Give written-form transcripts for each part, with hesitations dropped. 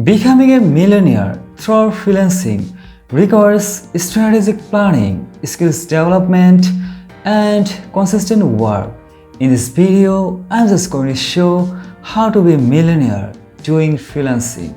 Becoming a millionaire through freelancing requires strategic planning, skills development, and consistent work. In this video, I'm just going to show how to be a millionaire doing freelancing.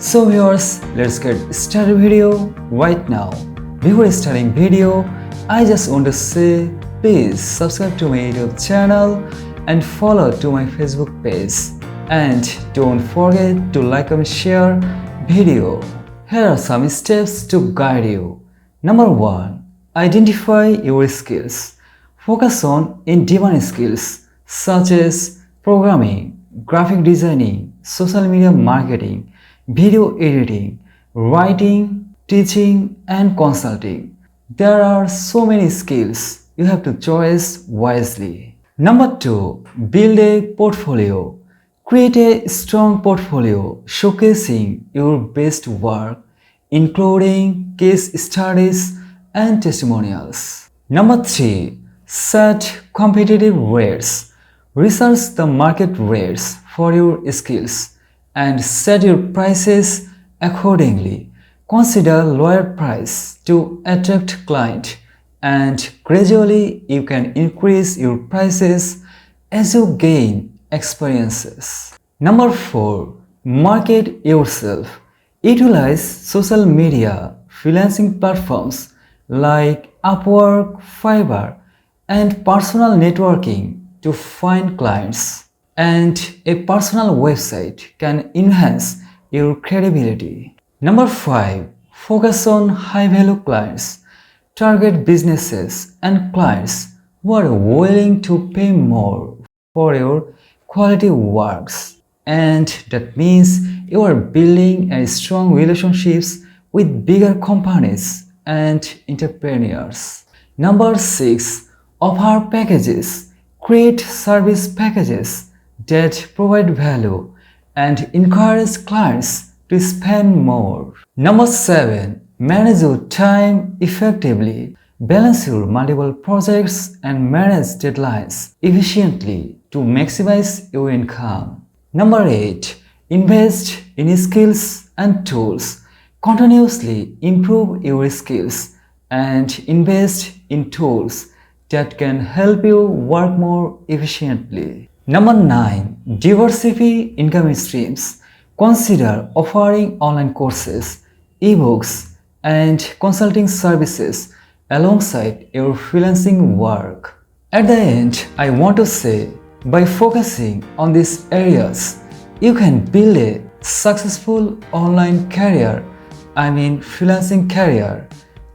So viewers, let's get started video right now. Before starting video, I just want to say please subscribe to my YouTube channel and follow to my Facebook page. And don't forget to like and share video. Here are some steps to guide you. Number 1. Identify your skills. Focus on in-demand skills such as programming, graphic designing, social media marketing, video editing, writing, teaching, and consulting. There are so many skills, you have to choose wisely. Number 2. Build a portfolio. Create a strong portfolio showcasing your best work, including case studies and testimonials. Number 3. Set competitive rates. Research the market rates for your skills and set your prices accordingly. Consider lower price to attract clients, and gradually you can increase your prices as you gain experiences. Number 4. Market yourself. Utilize social media, freelancing platforms like Upwork, Fiverr, and personal networking to find clients. And a personal website can enhance your credibility. Number 5. Focus on high-value clients. Target businesses and clients who are willing to pay more for your quality works, and that means you are building a strong relationships with bigger companies and entrepreneurs. Number 6. Offer packages. Create service packages that provide value and encourage clients to spend more. Number 7. Manage your time effectively. Balance your multiple projects and manage deadlines efficiently to maximize your income. Number 8. Invest in skills and tools. Continuously improve your skills and invest in tools that can help you work more efficiently. Number 9. Diversify income streams. Consider offering online courses, ebooks, and consulting services alongside your freelancing work. At the end, I want to say, by focusing on these areas, you can build a successful online career, freelancing career,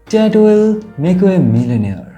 that will make you a millionaire.